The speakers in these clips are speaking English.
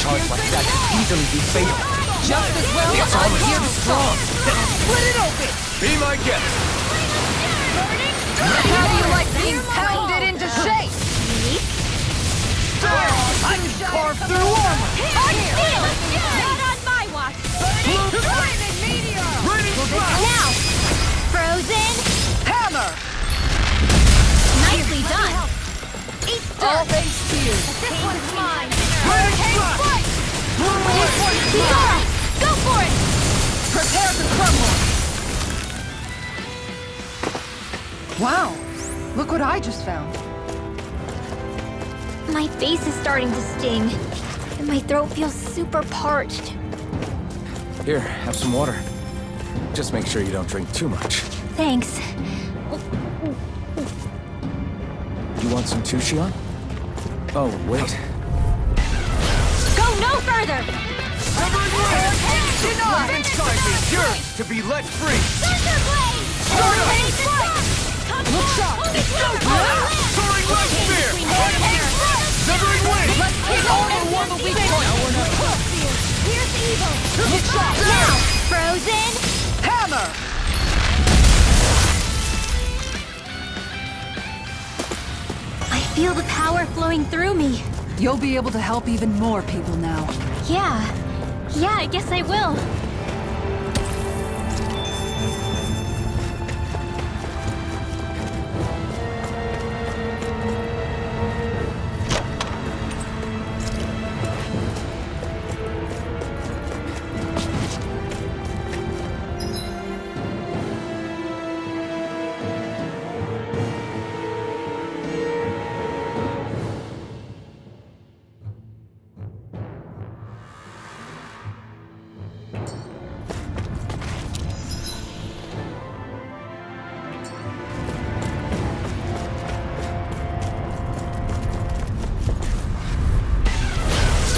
charge like that could easily be fatal. Just as well It's I'm almost here too to strong. split it open! Be my guest. How do you like being pounded into shape? I can carve through armor! Not on my watch! Flaming meteor! Now! Frozen! Hammer! Nicely done! All thanks to you! This one's mine! Hurricane strike! Kisara! Go for it! Prepare to crumble! Wow! Look what I just found. My face is starting to sting, and my throat feels super parched. Here, have some water. Just make sure you don't drink too much. Thanks. You want some too, Shion? Oh, wait. Go no further! Denied! Inside me, yours to be let free! Thunderblade! Hurricane strike! Look sharp! Soaring light spear! Severing wing! Let's hit all the one weak point! Here's evil! Look sharp! Now! Frozen! Hammer! I feel the power flowing through me. You'll be able to help even more people now. Yeah, I guess I will.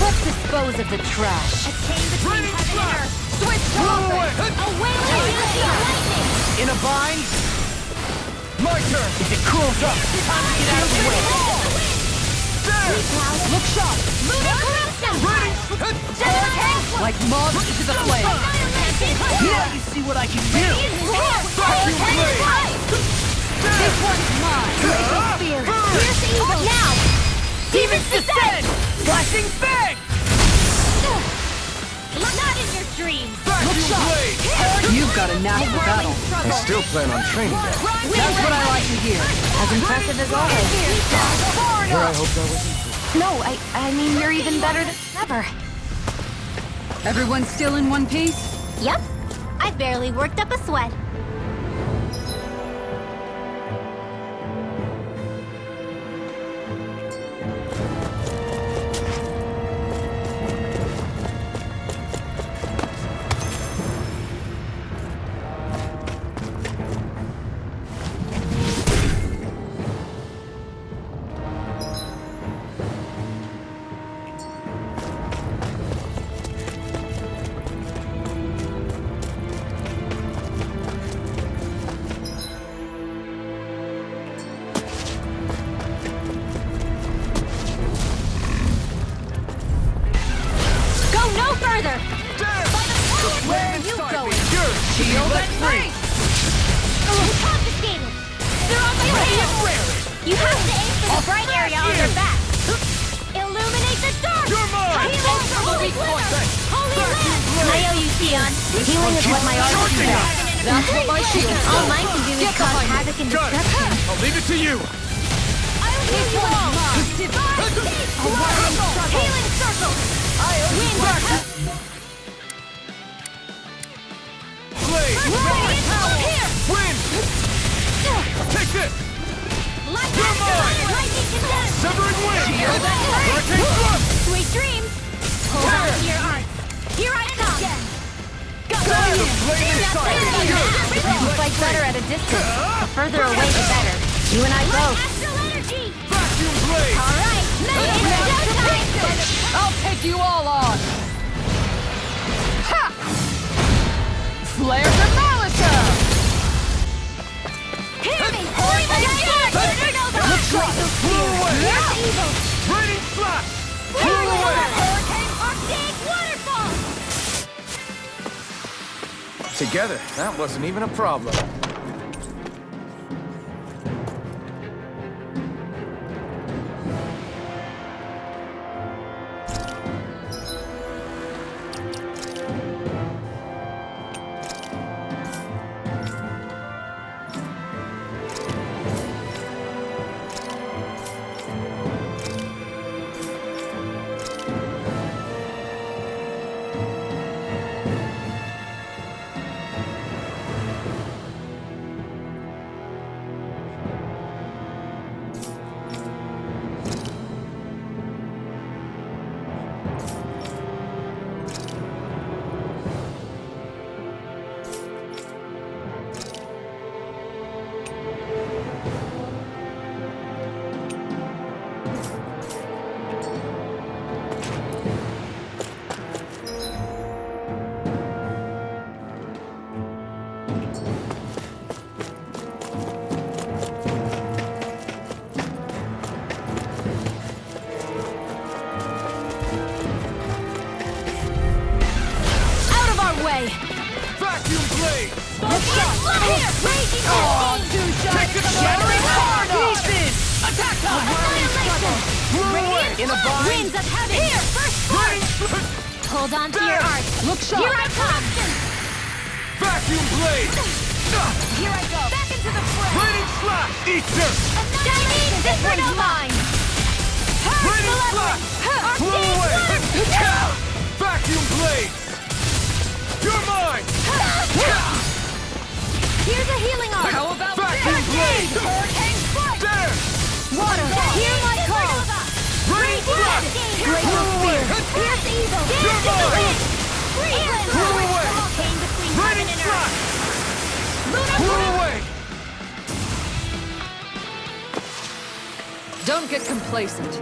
Let's dispose of the trash. Attain between heaven and earth. Switch to offense! A wailing lightning! In a bind? My turn! If it cools up, time to get out of the way! Look sharp! Like moths into the flame. Now you see what I can do! This one's mine. Spear! Here's evil! Now! Demons descend! Flashing bang! Not in your dreams! Look sharp! You've got a knack for battle. I still plan on training that. That's what I like to hear. As impressive as always. Where I hoped I wasn't. No, I mean you're even better than ever. Everyone still in one piece? Yep. I barely worked up a sweat. Go no further! Where are you going? Shield at free! Confiscated! They're on my tail! You have to aim for the bright area on their back! Illuminate the dark! You're mine! Holy glitter! Holy lamp! I owe you, Shion. Healing is what my art can do. That's what my shield is. All mine can do is cause havoc and Got it! destruction. I'll leave it to you! This one's mine. Healing circle! Blade! Here! Win! Take this! Lightning condensed! Severing wing! Shield at free! Hurricane thrust! Sweet dreams! Hold on to your art! Here I come! The flame inside is yours! You fight better at a distance. The further away, the better. You and I both. Astral energy! Vacuum blade! Alright! I'll take you all on! Ha! Flare to Malachor! Hear me! Look Flew away! Here's evil! Raining flash! Flew away! Hurricane Together, that wasn't even a problem. Vacuum blade! Here! Raging Take a shattering pieces! Attack time! Annihilation! Radiant in a bind! Winds of heaven! Here! First blood! Hold on to your heart! Look sharp! Here I come! Vacuum blade! Here I go! Back into the fray! Raining slash! Eat dirt! Chinese! This one's mine! Raining slash! Blow away! Vacuum blade! You're mine! Here's a healing arm! How about vacuum blade? Hurricane strike! There! Water! Hear my call! Raining slash! Great Blow away! Fierce evil! You're Dance in the mine! wind! Freeland! Blow away! Came between heaven Raining and slash! earth! Blow away! Don't get complacent.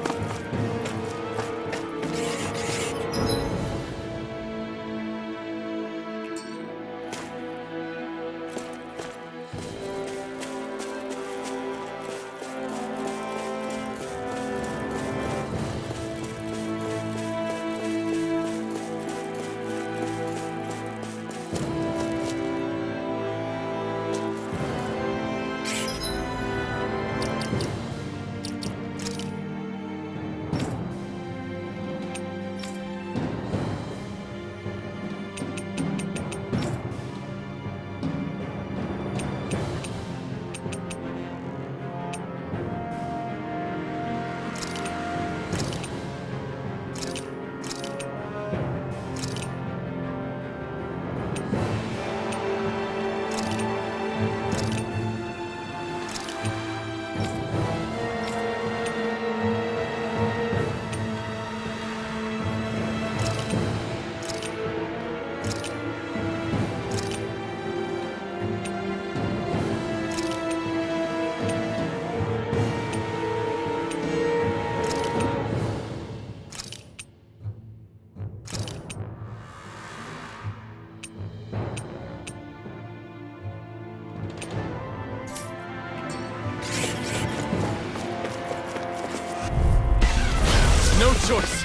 No choice!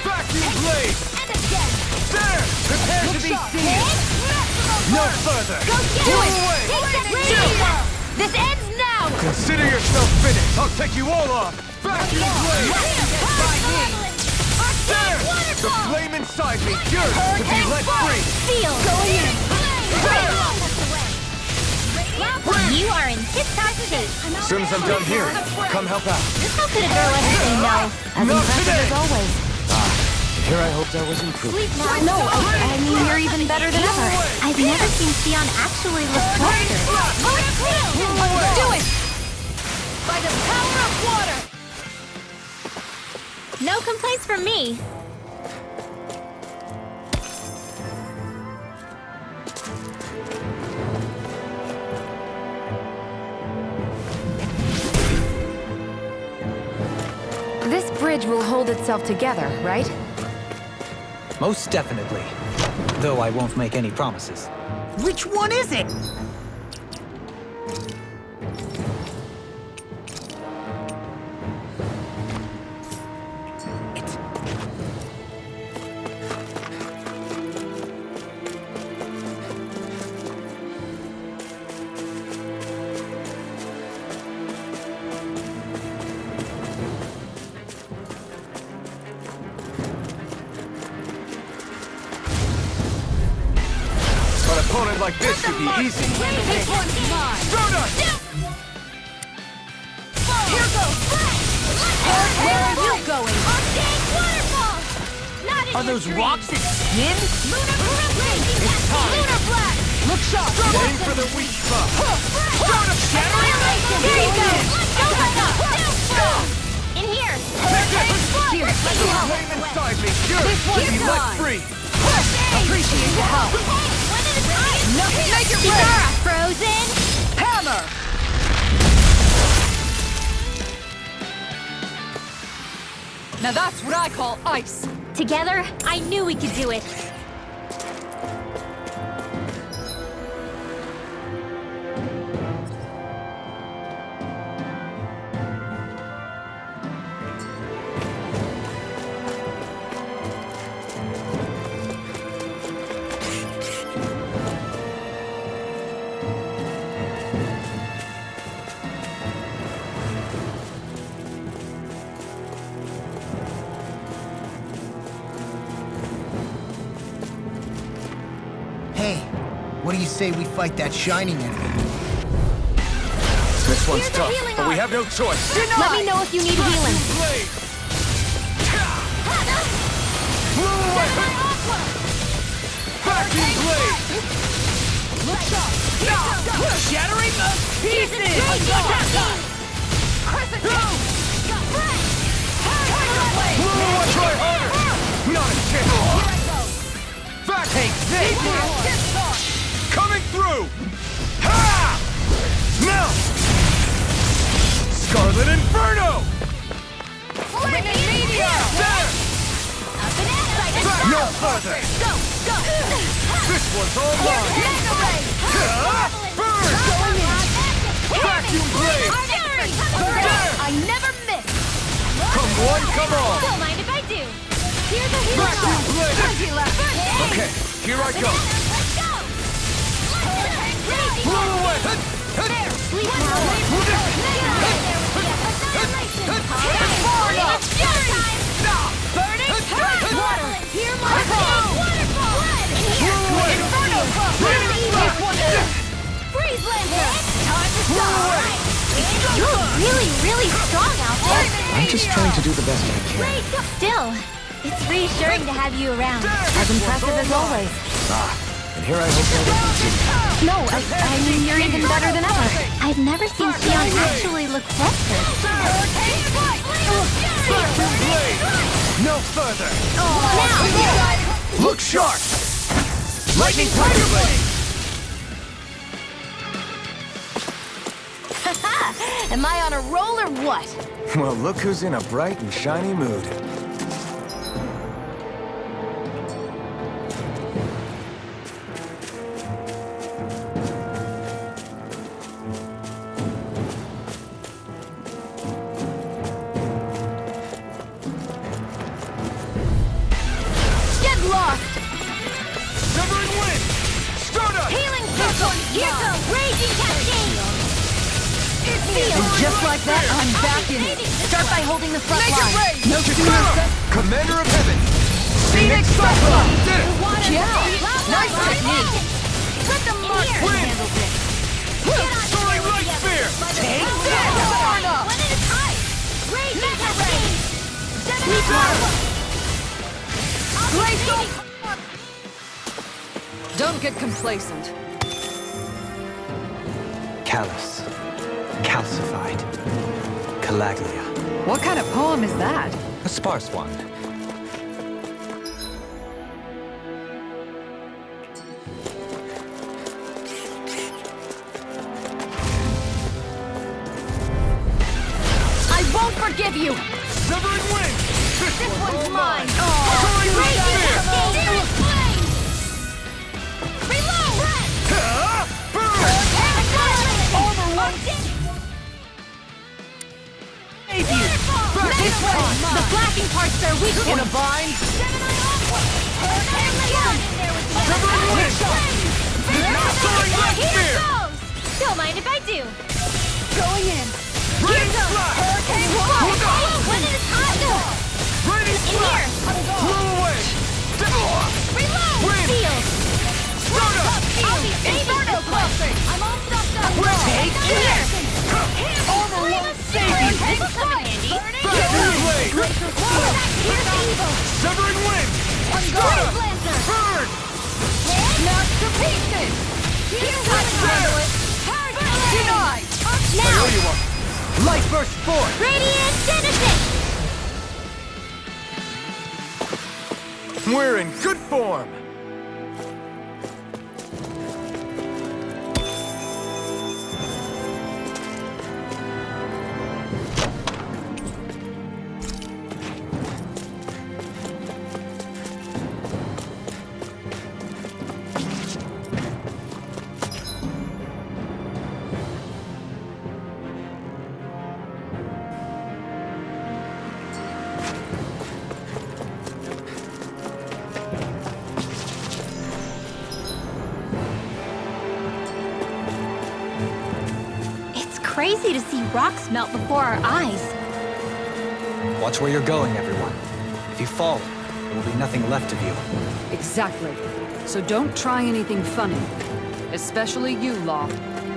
Vacuum blade! And again! There! Prepare to be seen! No further! Go get Blow it! away! Take that! This ends now! Consider yourself finished! I'll take you all on! Vacuum blade! There! The flame inside me yearns to be let free! Feel! Going in! You are in tip-top shape. As soon as I'm done here, come help out. How could a girl ever say no? As Not impressive today. as always. Here I hoped I was improved. No, I mean you're even better than ever. I've never seen Sion actually look softer. Do it! By the power of water! No complaints from me. This bridge will hold itself together, right? Most definitely. Though I won't make any promises. Which one is it? opponent like this should be easy. This one's mine. Stardust! Here goes. Where are you going? Waterfall! Not in Are your those dreams. rocks its skin? Lunar Blast! It's time. Lunar Blast! Look sharp. Aim for the weak spot. Stardust! Annihilation! There you go! Don't let up! In here! Here, let me help. Flame inside me. Yours This will one's be let mine. free. Appreciate the help. Nothing like your Kizara, frozen! hammer. Now that's what I call ice. Together, I knew we could do it. Hey, what do you say we fight that shining enemy? This one's Here's the tough, healing but we arm. have no choice. Let me know if you need healing. Blade! Blue away! Vacuum blade! Look sharp. Shattering the pieces! Crescent Blue, I try harder! Not a chance! Back! Take this! Coming through! Ha! Now! Scarlet Inferno! There! No further! This one's all mine! Burn! Vacuum blade! I never miss. Come one, come all! Don't mind if I do. Here's a healing Vacuum arm. blade! 20 left. Okay, here I go! Let's go! Blue away! Sleep now. Water! Here, waterfall! Waterfall! In here! Inferno! Freeze Lancer! Time to stop! You're really, really strong out there! I'm just trying to do the best I can. Great! Still, it's reassuring to have you around. As impressive as always. And here I hope that will No, I mean, you're even better than ever. I've never seen Xion actually look flustered. Vacuum blade! No further! Now! Look sharp! Lightning Tiger Blade! Am I on a roll or what? Well, look who's in a bright and shiny mood. Get lost! Severing Wind! Stardust! Healing circle! Here goes! Raging Cascade! And just like that, I'm back in it. Start by holding the front line. No Chikara! Commander of Heaven! Phoenix Cyclone! Did it! Yeah, nice technique. Let the mark Wind! handle this! Soaring Light Spear! Take this! One at a time! Raging Cascade! Don't get complacent. Callous. Calcified. Calaglia. What kind of poem is that? A sparse one. I won't forgive you. Severing Wind! This one's all mine! Oh, Soaring Light Spear! Burn! This way! The flashing parts are weak In a bind! Severing Wind! Soaring Light Spear! Don't mind if I do. Going in. Raining Slash! Look out! When it is hot! Raining In Slash! here! Blew away! Reload! Wind! Shield! Stardust! I'll be This'll come in handy. Vacuum blade! Here's evil. Severing wind! Blade Lancer. Burn! Smashed to pieces! Here's There! Denied! Now, There you are! Light burst forth! Radiant Genesis. We're in good form! It's crazy to see rocks melt before our eyes. Watch where you're going, everyone. If you fall, there will be nothing left of you. Exactly. So don't try anything funny. Especially you, Law.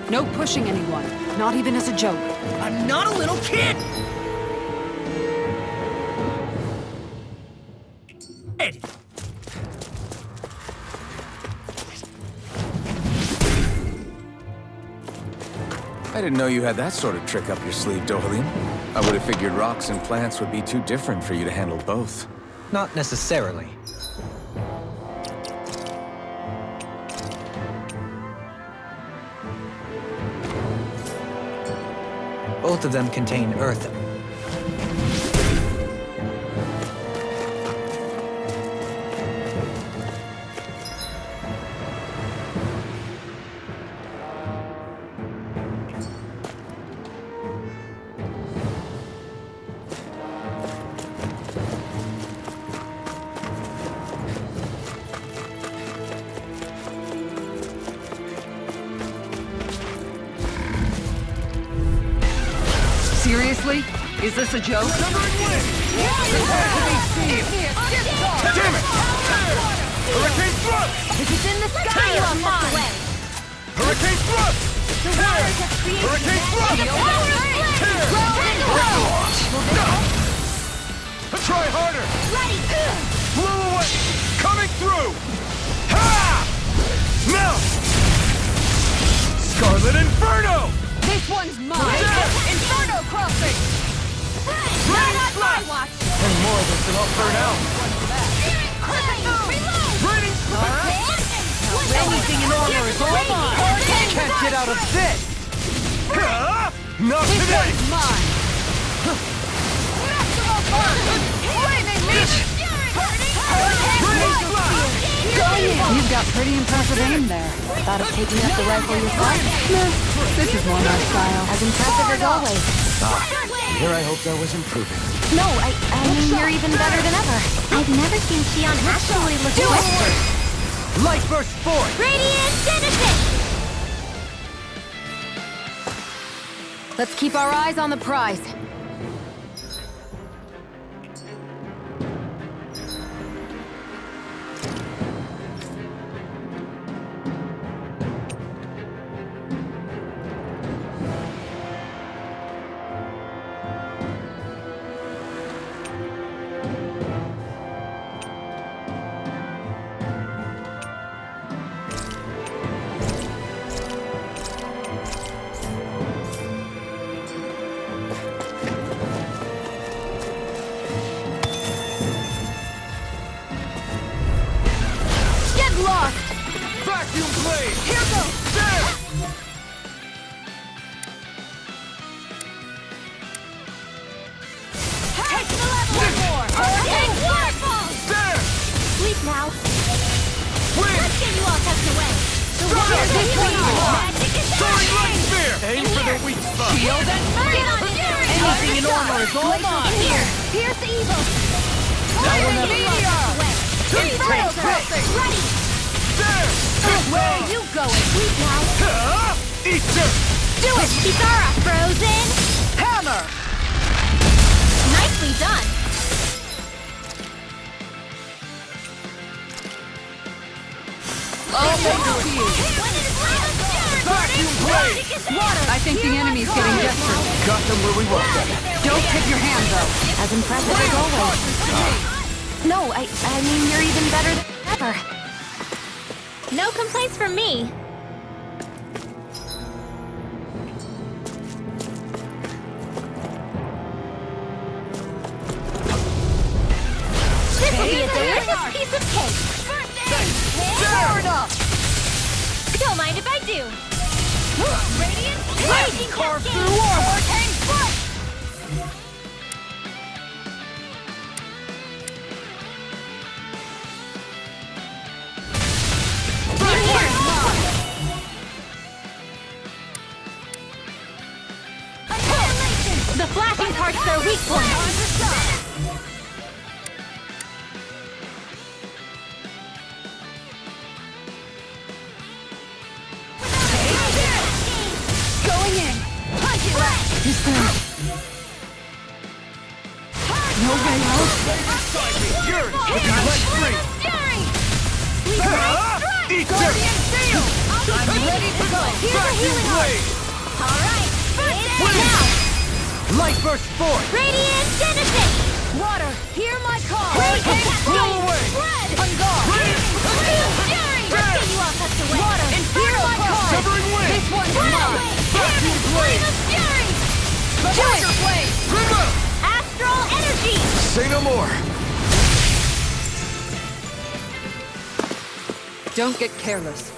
No pushing anyone, not even as a joke. I'm not a little kid! I didn't know you had that sort of trick up your sleeve, Dohelium. I would have figured rocks and plants would be too different for you to handle both. Not necessarily. Both of them contain earth. Seriously? Is this a joke? Damn it! Hurricane thrust! If it's in the sky, you are mine. Hurricane thrust! The waters have created Hurricane magic. thrust! The power of flame. Try harder! Ready. Blow away! Coming through! Ha! Now! Scarlet Inferno! This one's mine! There! Inferno crossing! Not on my watch. And more of this will all burn out! Raining Anything in armor is all mine! Can't get out of this! Not This today! one's mine! Raining blast! You've got pretty impressive aim there. Thought of taking up the rifle yourself? Nah, this is more my style. As impressive as always. Here I hoped I was improving. No, I mean, you're even better than ever. I've never seen Xion actually look twisted. Light burst forth! Radiant Genesis! Let's keep our eyes on the prize. Vacuum blade! Here goes! There! Take the level more! Hurricane waterfall! There! Sleep now. Win! Let's get you all tucked away. The Go! waters of Go! healing magic is Soaring light burning! spear! Aim for the weak spot! Shield and get on fury! Anything in armor is all mine! Here! Pierce evil! Now we'll never- Inferno crossing! Ready! There! Where are you going? Sleep now. Eater! Do it! Kisara! Frozen! Hammer! Nicely done! I'll make it to you! When it is light, Vacuum blade! I think the enemy's getting desperate. Got them where we want them. Don't tip your hand, though. As impressive as always. No, I mean, you're even better than ever. No complaints from me. This will be a delicious piece of cake. Don't mind if I do. Radiant raging cascade. Hurricane foot. The flashing part's their weak point. Going in. Is there no way out? Yours! If you let free! Eat dirt! I'm ready to go. Here's a healing Blade! All right. Now. Light burst forth! Radiant Genesis! Water, hear my call! Blow away! Red! On guard! Fury! Let's get you all tucked away! Water, hear my call! Severing wind! This one's mine! Vacuum blade! Fury! Tiger blade! Grimmer! Astral energy! Say no more! Don't get careless.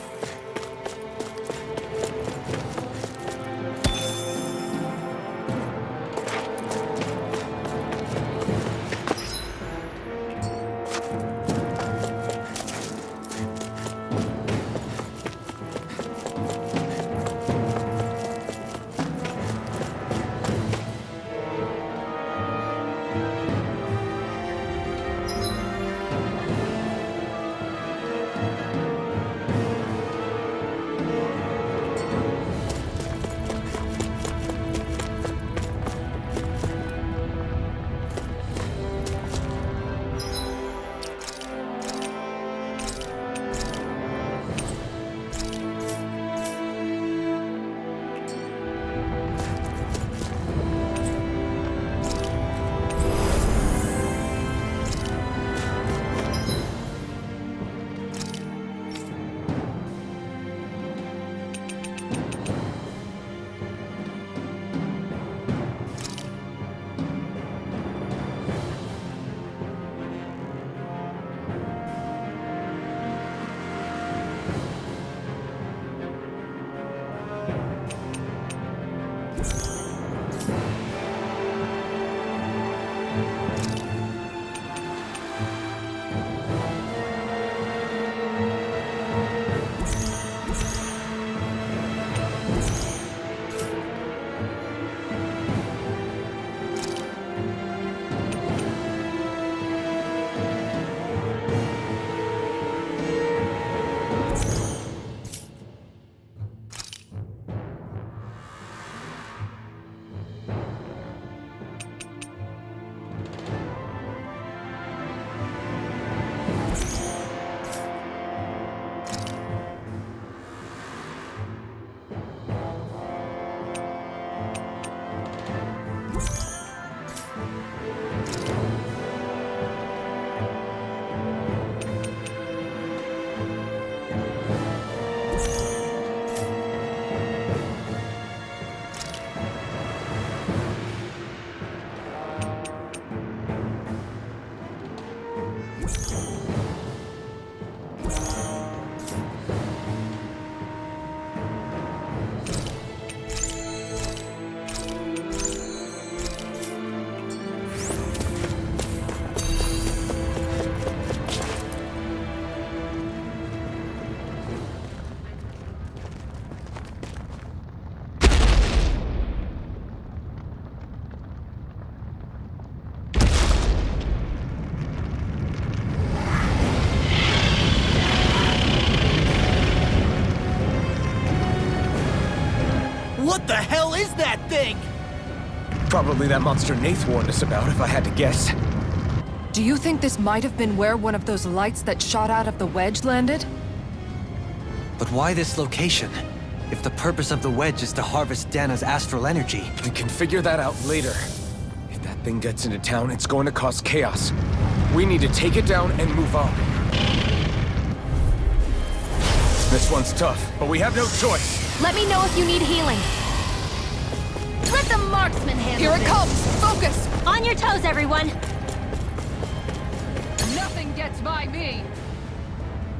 What the hell is that thing? Probably that monster Nath warned us about, if I had to guess. Do you think this might have been where one of those lights that shot out of the wedge landed? But why this location? If the purpose of the wedge is to harvest Dana's astral energy, We can figure that out later. If that thing gets into town, it's going to cause chaos. We need to take it down and move on. This one's tough, but we have no choice. Let me know if you need healing. Let the marksman handle Here it this. comes! Focus! On your toes, everyone. Nothing gets by me!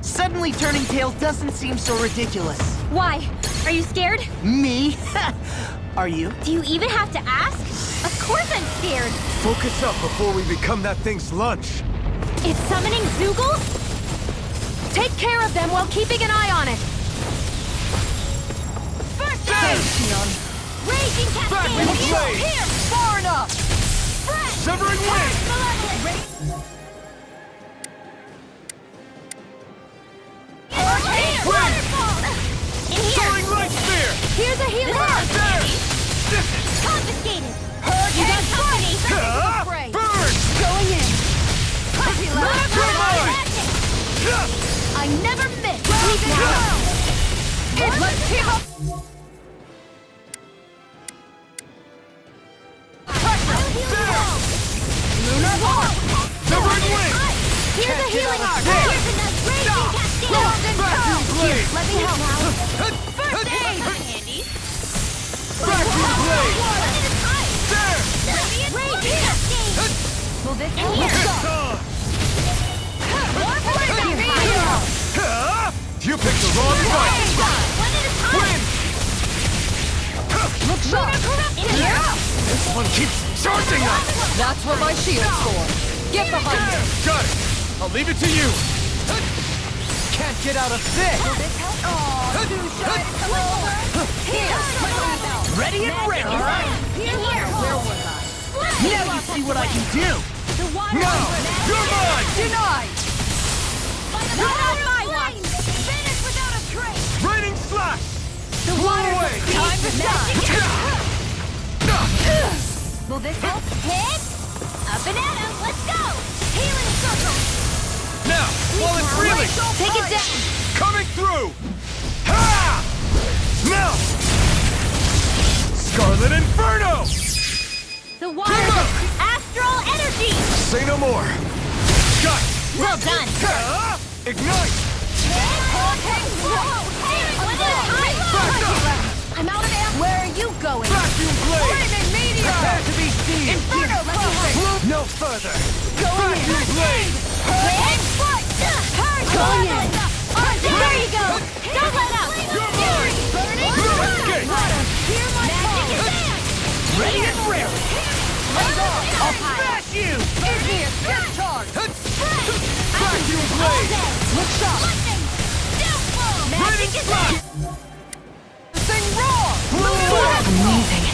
Suddenly turning tail doesn't seem so ridiculous. Why? Are you scared? Me? Are you? Do you even have to ask? Of course I'm scared. Focus up before we become that thing's lunch. It's summoning Zoogles? Take care of them while keeping an eye on it. First aid! Raging Cascade! Blade! Here! Far enough! Fresh! Severing wind! Malevolent! Here! Waterfall! In here! Soaring light spear! Here's a healer! There! Confiscated! You got company! Burn! Going in! Mine! I never miss! Leave now! Let's team up! Lunar Hawk! Severing wind! Here's a healing arc! There. Here's a raging cascade! Vacuum blade! Let me help now! First aid! Handy! Vacuum blade! There! Raging cascade! Will this help? It's on! You picked the wrong fight! Win! Look sharp! In here! This one keeps charging us! That's what my shield's for. Get behind me! Got it! I'll leave it to you! Can't get out of this! Ready and ready! In here! Now you see what I can do! The water Now! You're mine! Denied! Not on my watch! Finish without a trace! Raining slash! The Blow water away! time to shine! Will this help? Hit! Up and at 'em! Let's go! Healing circle! Now, while it's reeling! Take it down! Coming through! Ha! Now! Scarlet Inferno! The water astral energy! Say no more! Got it! Well done! Ha! Ignite! I'm out of ammo! Where are you going? Vacuum blade! Flaming meteor! Prepare to be seen! Inferno, let me help! No further! Going in! Vacuum blade! Hurricane foot! Going in! There you go! Don't let up! You're mine! Burning Escape! Hear my magic advance! Ready and ready! I'll Smash you! In here! Get charged! Vacuum blade! Look sharp! Raining Magic slash! advance! Sing raw! Amazing!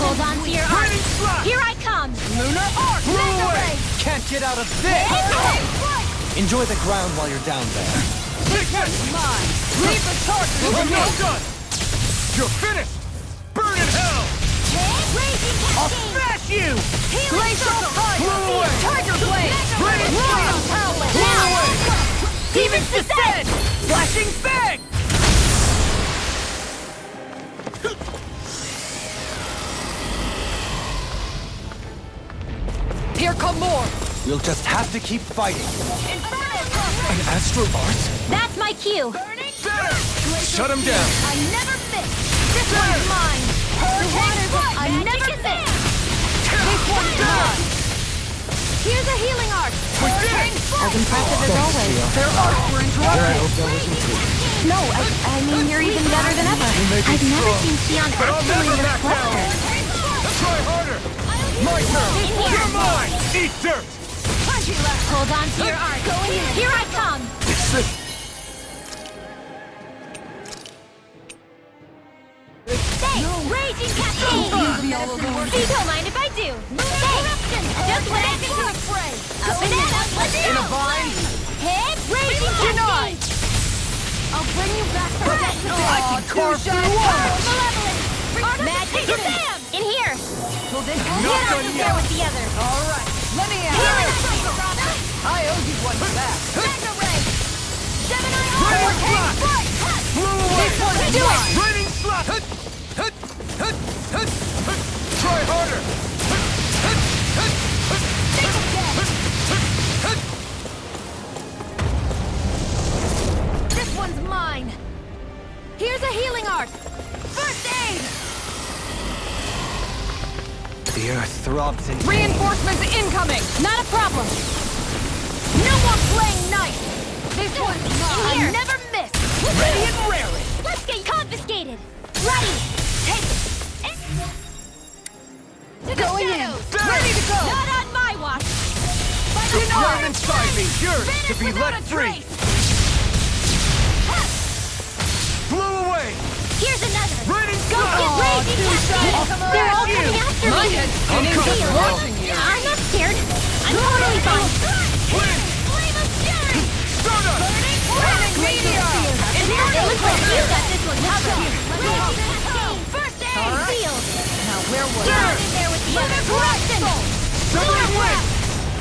Hold on to your arm! Raining slash! Here I come! Lunar arc! Mega ray! Can't get out of this! enjoy the ground while you're down there. Mine! Leave the charges! I'm not done! You're finished! Burn in hell! Raging I'll cascade! smash you! Glacial Blow away! Tiger blade! Raining slash! Blow away! Demons descend! Flashing bang! Here come more! We'll just have to keep fighting. An astral art? That's my cue! There! Shut him down! I never miss! This one's mine! The water's I never miss! This one's mine! Here's a healing arc! We did it! As impressive as always. Their arcs were interrupted! No, I mean you're even better than ever. I've never seen Sion But I'll actually never lift back down! cluster. Try harder! My turn! You're mine! Eat dirt! Hold on to your arc. Here I come! Stay! Raging cascade! You don't mind if I do! Stay! Just what I do! Up and at 'em, let's go! In a vine? Hit! Raging cascade! I'll bring you back to death! I can carve through walls! Malevolent! Magic Shazam! In here! Not Get done over there yet! with the others! All right, let me out! Healing circle! I owe you one back! Mega ray! Gemini Raining armor! slash! Blow away! Do mine! Here's a healing art! First aid! The earth throbs in Reinforcements incoming! Not a problem! No more playing nice! This one's mine! I never miss! Ready and raring! Let's get confiscated! Ready! Take it! To the Going in. shadows! Ready to go! Not on my watch! By the Flame sword! inside me, yours Finish to be without let a free. trace. Blew away. Here's another! Raining Go get crazy, Cascade! They're all coming after My me! head's spinning just Deal. watching you. I'm not scared! I'm totally fine! Flame. Flame of fury! Stardust. Burning meteor! It looks like you got this one covered! First aid! Sealed! Now where was Get I? on in there with the other corruption! Severed wind.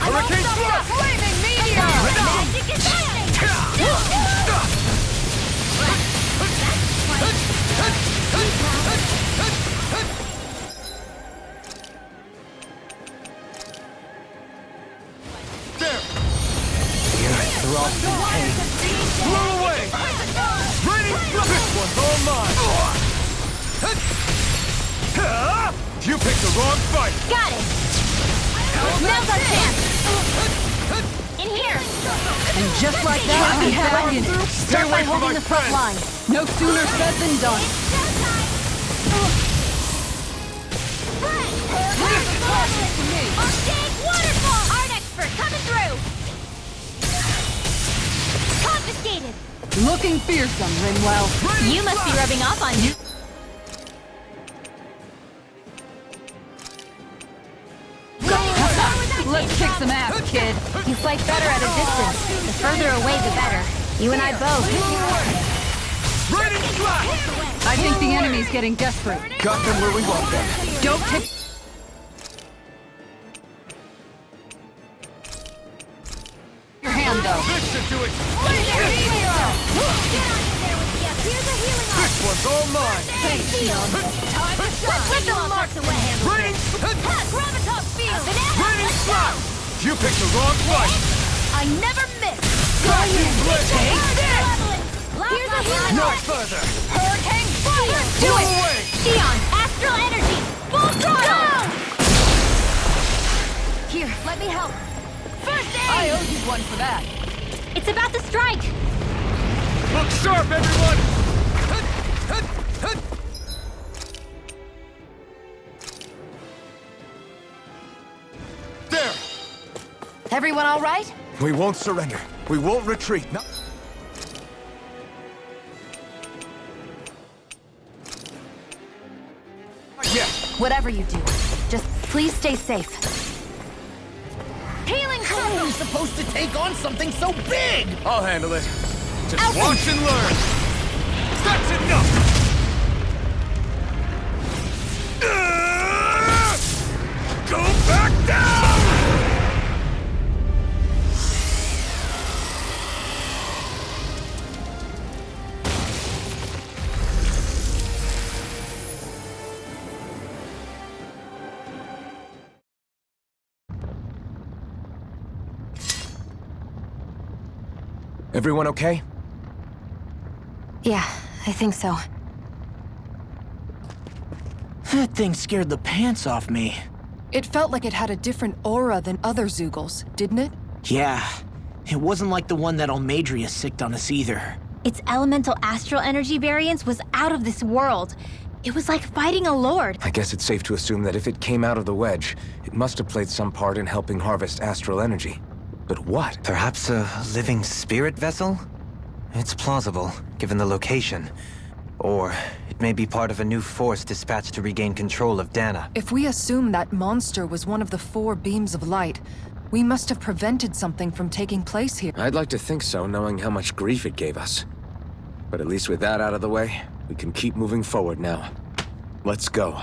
Hurricane stop thrust. flaming meteor! Magic is There. the earth throbs in pain. Blew away. Raining thrust. This one's all mine. You picked the wrong fight. Got it! Now's our chance! In here! And just like that, I'm back in. Stay away from my friend. line. No sooner said than done. Big waterfall! Art expert coming through! Confiscated! Looking fearsome, Rinwell. You must be rubbing off on you. Let's kick some ass, kid. You fight better at a distance. The further away, the better. You and I both. Raining flash. I think the enemy's getting desperate. Got them where we want them. Don't take your hand, though. Listen to it. Here's a healing art. This one's all mine. Let them mark the way. Raining. Gravitas field. Raining flash. You picked the wrong fight. I never miss. Let's Take this. Here's a healing no art. further. Hurricane fire. Do Blow it. away. Sion, astral energy. Full throttle. Here, let me help. First I aid. owe you one for that. It's about to strike. Look sharp, everyone. There. Everyone all right? We won't surrender. We won't retreat. No. Yeah. Whatever you do, just please stay safe. Healing How are we circle. supposed to take on something so big? I'll handle it. Just Elton. watch and learn. That's enough. Go back down. Everyone okay? Yeah, I think so. That thing scared the pants off me. It felt like it had a different aura than other Zeugles, didn't it? Yeah. It wasn't like the one that Almadria sicked on us either. Its elemental astral energy variance was out of this world. It was like fighting a lord. I guess it's safe to assume that if it came out of the wedge, it must have played some part in helping harvest astral energy. But what? Perhaps a living spirit vessel? It's plausible, given the location. Or it may be part of a new force dispatched to regain control of Dana. If we assume that monster was one of the 4 beams of light, we must have prevented something from taking place here. I'd like to think so, knowing how much grief it gave us. But at least with that out of the way, we can keep moving forward now. Let's go.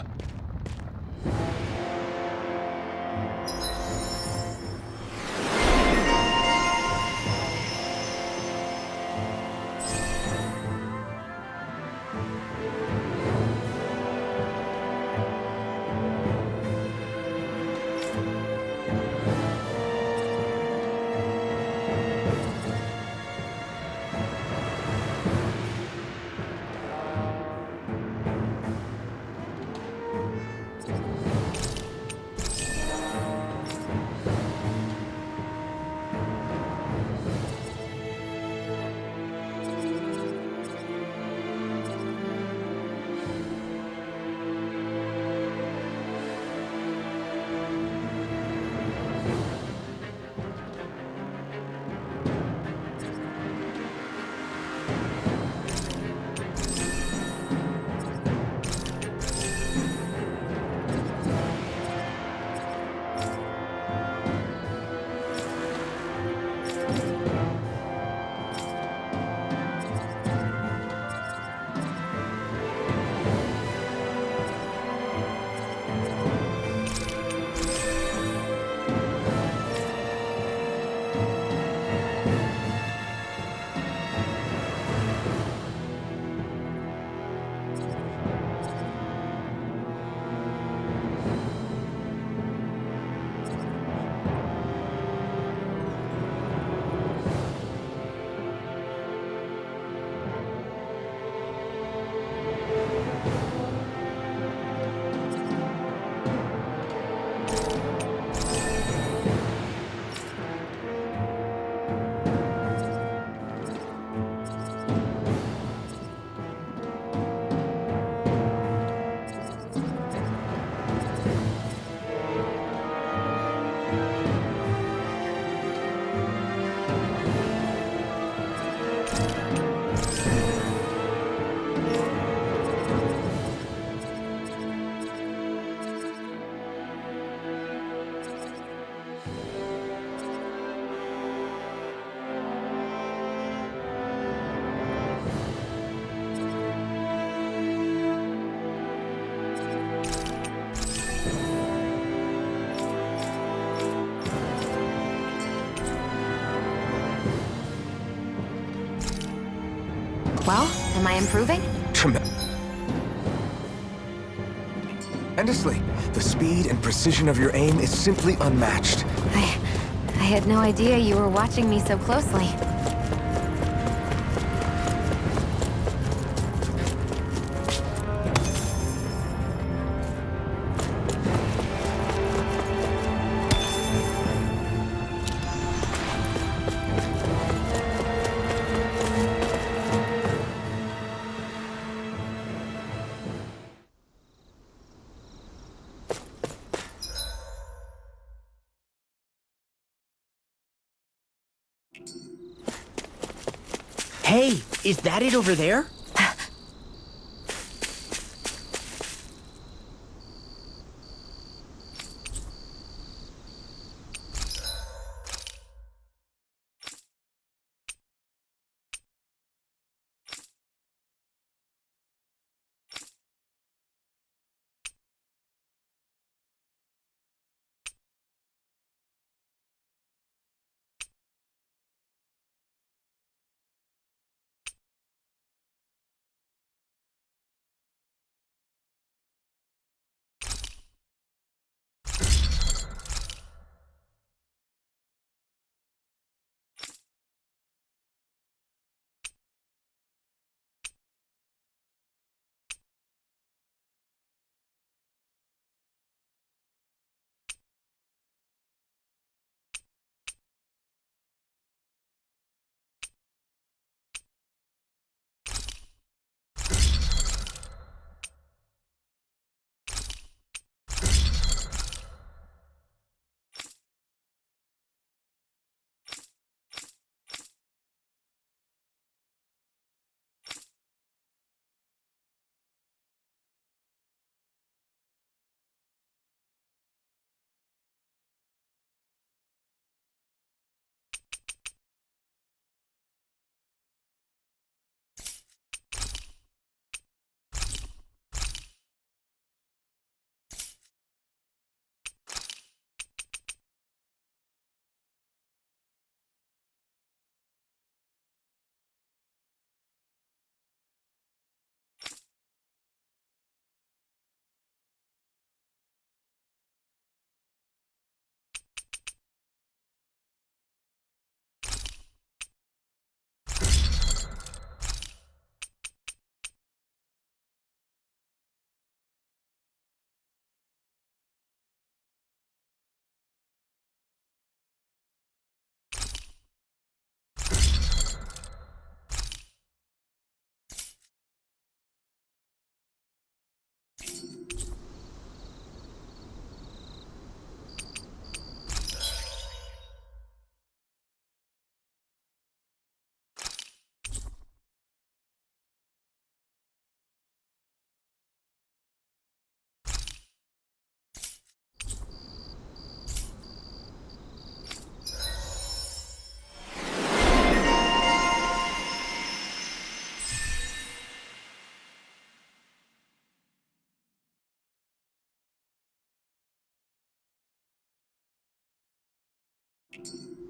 Well, am I improving? Tremendously. The speed and precision of your aim is simply unmatched. I had no idea you were watching me so closely. Hey, is that it over there?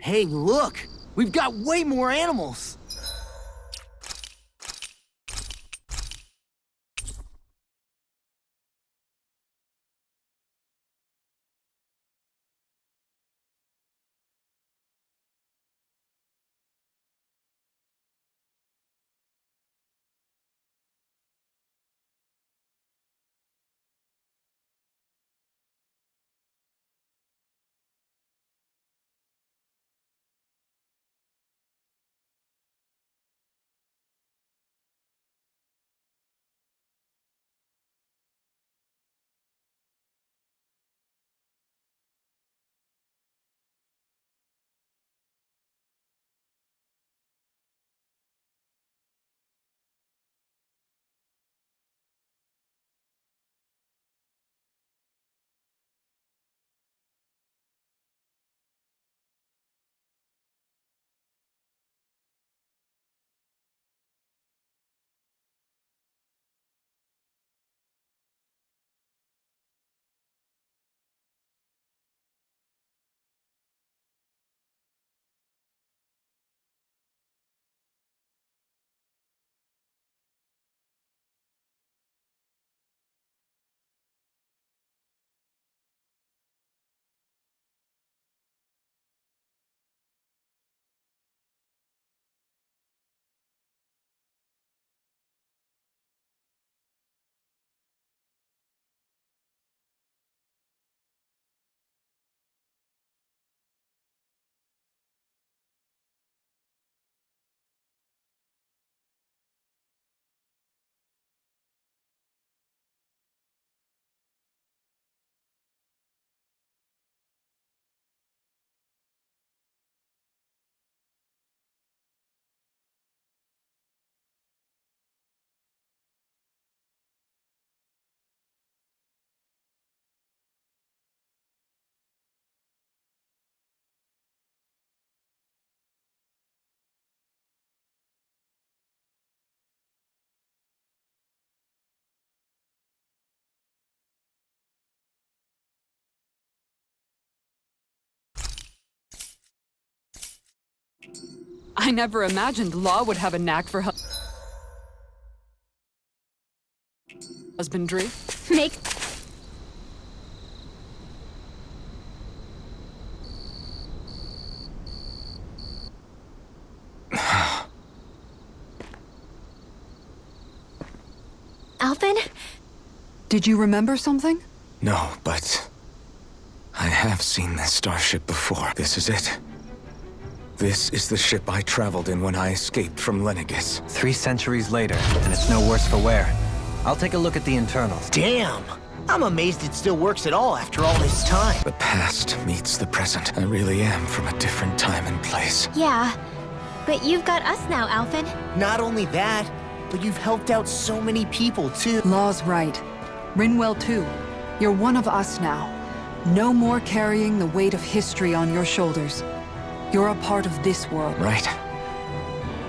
Hey, look! We've got way more animals! I never imagined Law would have a knack for husbandry. Make Alvin? Did you remember something? No, but I have seen this starship before. This is it. This is the ship I traveled in when I escaped from Lenegis. 3 centuries later, and it's no worse for wear. I'll take a look at the internals. Damn! I'm amazed it still works at all after all this time. The past meets the present. I really am from a different time and place. Yeah, but you've got us now, Alvin. Not only that, but you've helped out so many people, too. Law's right. Rinwell too. You're one of us now. No more carrying the weight of history on your shoulders. You're a part of this world. Right.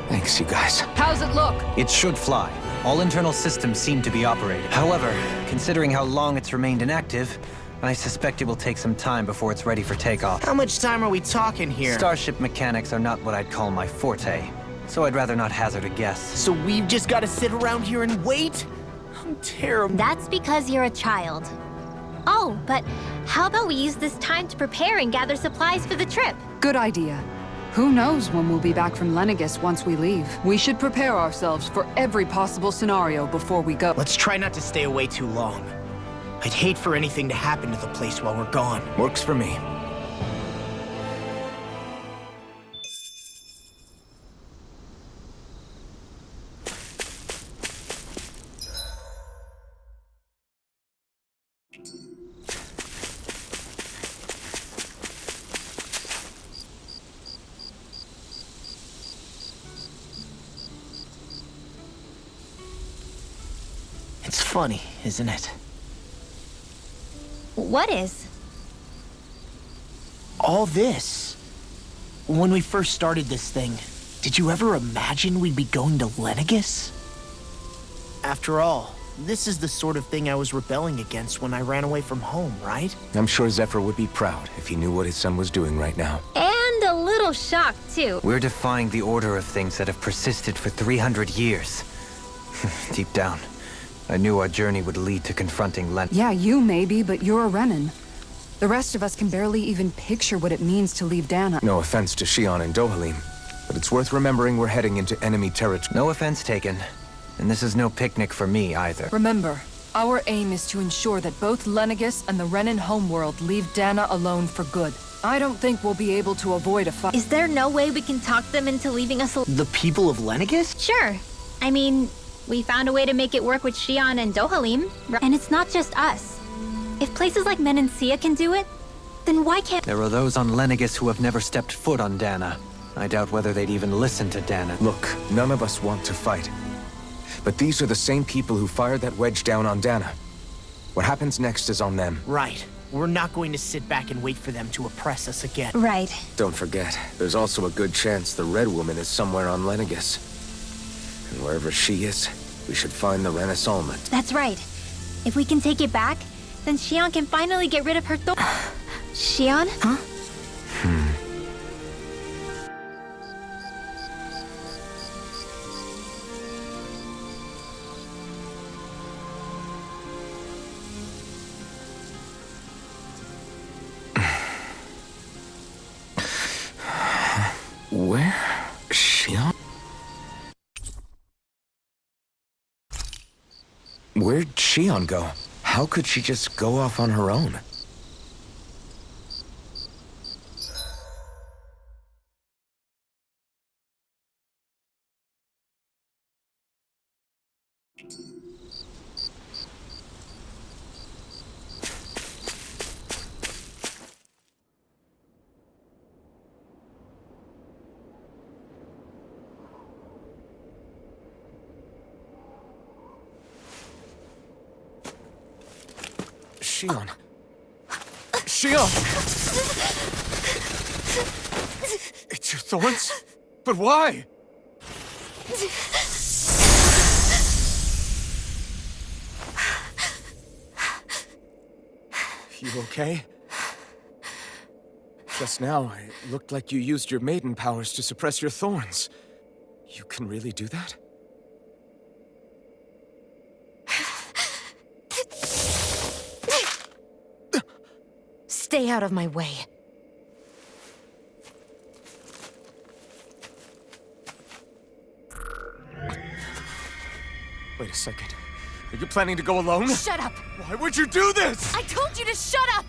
Thanks, you guys. How's it look? It should fly. All internal systems seem to be operating. However, considering how long it's remained inactive, I suspect it will take some time before it's ready for takeoff. How much time are we talking here? Starship mechanics are not what I'd call my forte, so I'd rather not hazard a guess. So we've just got to sit around here and wait? I'm terrible. That's because you're a child. Oh, but how about we use this time to prepare and gather supplies for the trip? Good idea. Who knows when we'll be back from Lenegis once we leave. We should prepare ourselves for every possible scenario before we go. Let's try not to stay away too long. I'd hate for anything to happen to the place while we're gone. Works for me. It's funny, isn't it? What is? All this. When we first started this thing, did you ever imagine we'd be going to Lenegis? After all, this is the sort of thing I was rebelling against when I ran away from home, right? I'm sure Zephyr would be proud if he knew what his son was doing right now. And a little shocked, too. We're defying the order of things that have persisted for 300 years. Deep down, I knew our journey would lead to confronting Len. Yeah, you maybe, but you're a Renan. The rest of us can barely even picture what it means to leave Dana. No offense to Shion and Dohalim, but it's worth remembering we're heading into enemy territory. No offense taken. And this is no picnic for me either. Remember, our aim is to ensure that both Lenegis and the Renan homeworld leave Dana alone for good. I don't think we'll be able to avoid a fight. Is there no way we can talk them into leaving us The people of Lenegis? Sure. I mean, we found a way to make it work with Shion and Dohalim. And it's not just us. If places like Menancia can do it, then why can't— There are those on Lenegis who have never stepped foot on Dana. I doubt whether they'd even listen to Dana. Look, none of us want to fight. But these are the same people who fired that wedge down on Dana. What happens next is on them. Right. We're not going to sit back and wait for them to oppress us again. Right. Don't forget, there's also a good chance the Red Woman is somewhere on Lenegis. And wherever she is, we should find the Renaissance. That's right. If we can take it back, then Shion can finally get rid of her Shion? Huh? Where? Shion? Where'd Shion go? How could she just go off on her own? Shion. Shion! It's your thorns? But why? You okay? Just now, it looked like you used your maiden powers to suppress your thorns. You can really do that? Stay out of my way. Wait a second. Are you planning to go alone? Shut up! Why would you do this? I told you to shut up!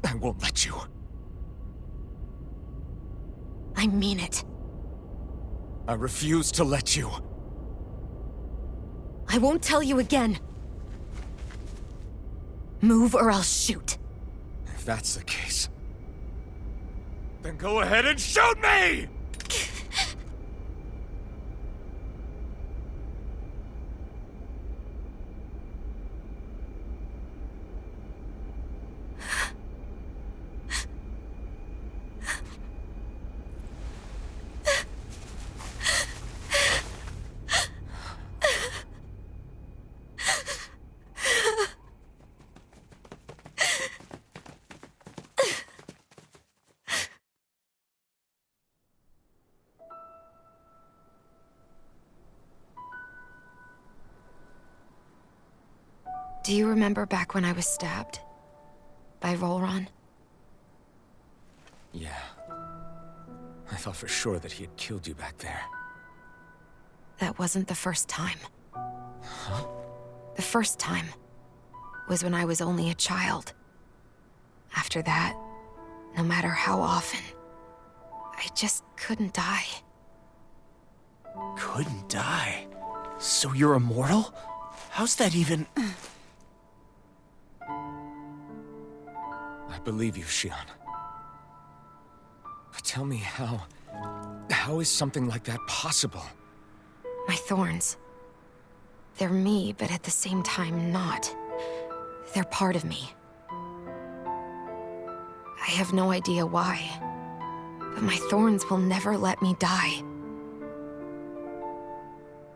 I won't let you. I mean it. I refuse to let you. I won't tell you again. Move or I'll shoot. If that's the case, then go ahead and shoot me! Do you remember back when I was stabbed? By Volron? Yeah. I thought for sure that he had killed you back there. That wasn't the first time. Huh? The first time was when I was only a child. After that, no matter how often, I just couldn't die. Couldn't die? So you're immortal? How's that even... I believe you, Shionne. But tell me how is something like that possible? My thorns. They're me, but at the same time not. They're part of me. I have no idea why, but my thorns will never let me die.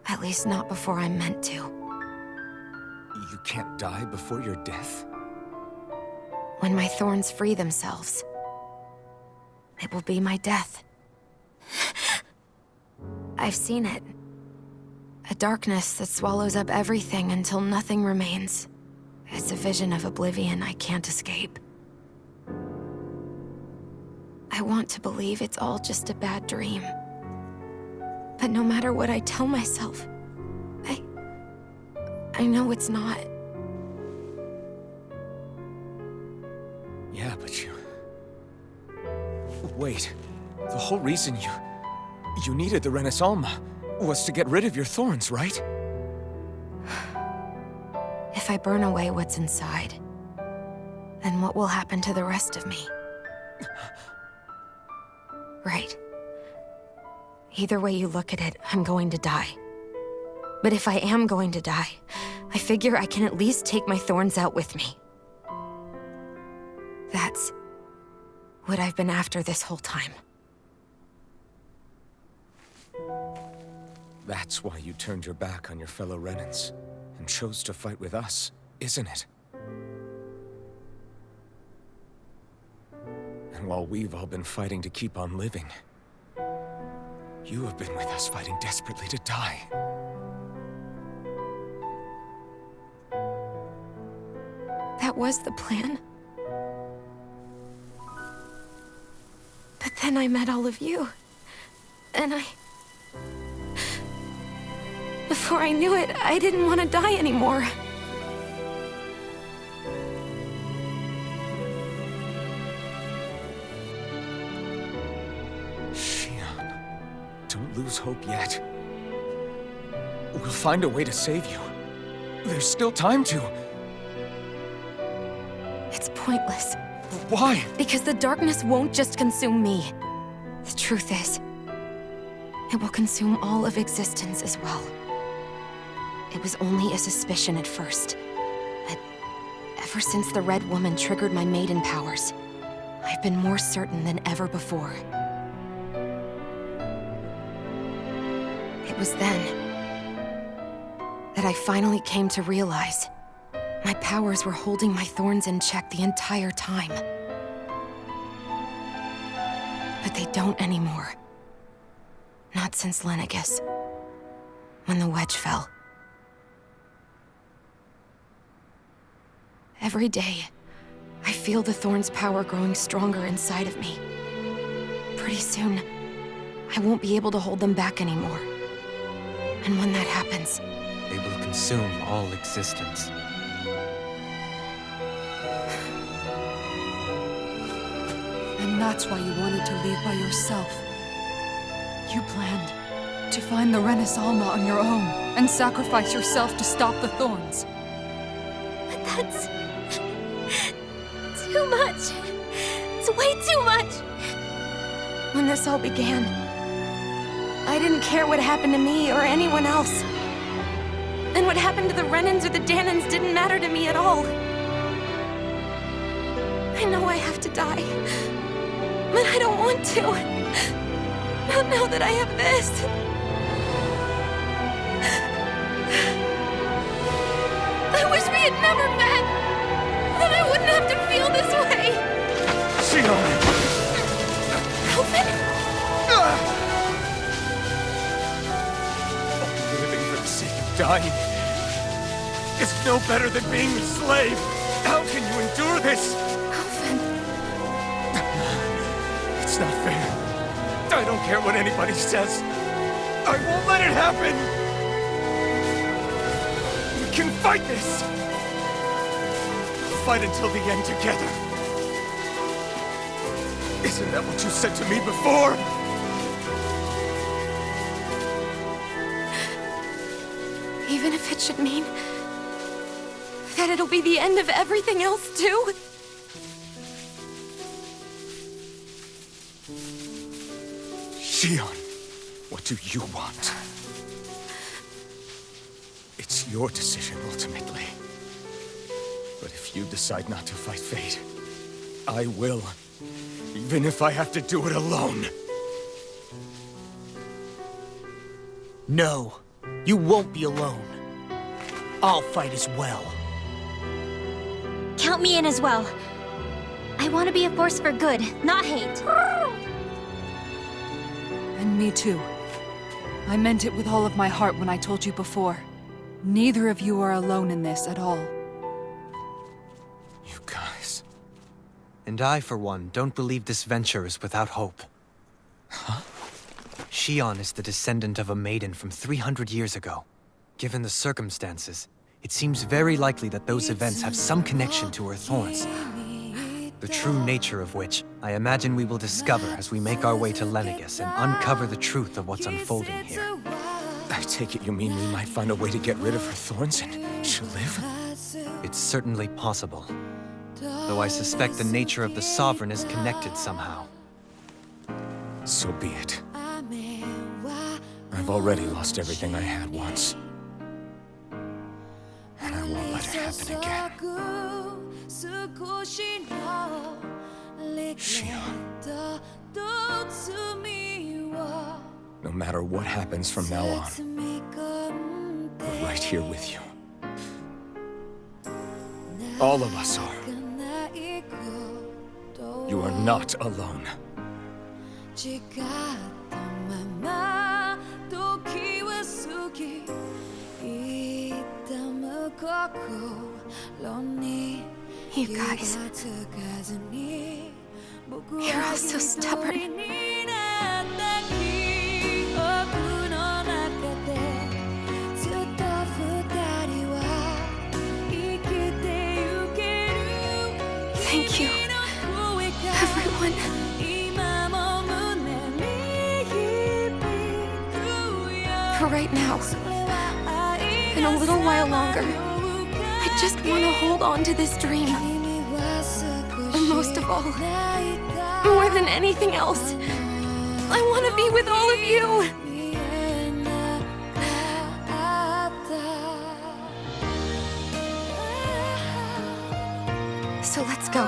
At least not before I'm meant to. You can't die before your death? When my thorns free themselves, it will be my death. I've seen it. A darkness that swallows up everything until nothing remains. It's a vision of oblivion I can't escape. I want to believe it's all just a bad dream. But no matter what I tell myself, I know it's not. Yeah, but you... Wait. The whole reason you needed the Renaissance was to get rid of your thorns, right? If I burn away what's inside, then what will happen to the rest of me? Right. Either way you look at it, I'm going to die. But if I am going to die, I figure I can at least take my thorns out with me. That's what I've been after this whole time. That's why you turned your back on your fellow Renans and chose to fight with us, isn't it? And while we've all been fighting to keep on living, you have been with us fighting desperately to die. That was the plan. But then I met all of you. And before I knew it, I didn't want to die anymore. Shionne, don't lose hope yet. We'll find a way to save you. There's still time to. It's pointless. Why? Because the darkness won't just consume me. The truth is, it will consume all of existence as well. It was only a suspicion at first, but ever since the Red Woman triggered my maiden powers, I've been more certain than ever before. It was then that I finally came to realize. My powers were holding my thorns in check the entire time. But they don't anymore. Not since Lenegis. When the wedge fell. Every day, I feel the thorn's power growing stronger inside of me. Pretty soon, I won't be able to hold them back anymore. And when that happens... They will consume all existence. And that's why you wanted to leave by yourself. You planned to find the Renis Alma on your own and sacrifice yourself to stop the thorns. But that's... too much. It's way too much. When this all began, I didn't care what happened to me or anyone else. And what happened to the Renans or the Dahnans didn't matter to me at all. I know I have to die, but I don't want to. Not now that I have this. I wish we had never met. Then I wouldn't have to feel this way. Shion! Alvin? Living for the sake of dying is no better than being a slave. How can you endure this? Alvin. It's not fair. I don't care what anybody says. I won't let it happen. We can fight this. Fight until the end together. Isn't that what you said to me before? Even if it should mean that it'll be the end of everything else, too? Shion, what do you want? It's your decision, ultimately. But if you decide not to fight fate, I will. Even if I have to do it alone. No, you won't be alone. I'll fight as well. Count me in as well. I want to be a force for good, not hate. And me too. I meant it with all of my heart when I told you before. Neither of you are alone in this at all. You guys... And I, for one, don't believe this venture is without hope. Huh? Shion is the descendant of a maiden from 300 years ago. Given the circumstances, it seems very likely that those events have some connection to her thorns. The true nature of which, I imagine we will discover as we make our way to Lenegis and uncover the truth of what's unfolding here. I take it you mean we might find a way to get rid of her thorns and she'll live? It's certainly possible. Though I suspect the nature of the Sovereign is connected somehow. So be it. I've already lost everything I had once. And I won't let it happen again. Shion. No matter what happens from now on, we're right here with you. All of us are. You are not alone. You guys... You're all so stubborn. Thank you, everyone. For right now, and a little while longer, I just want to hold on to this dream. And most of all, more than anything else, I want to be with all of you. So let's go.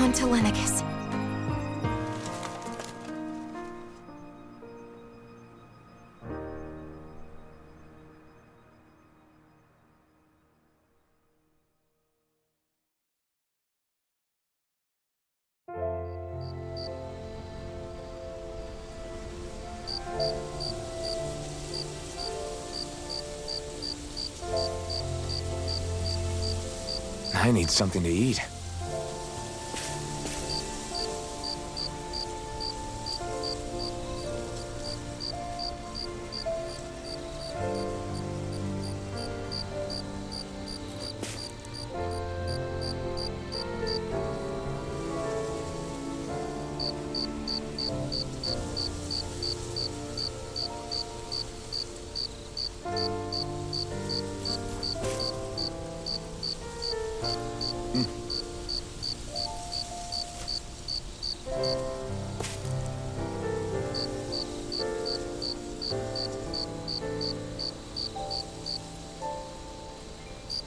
On to Lenegis. I need something to eat.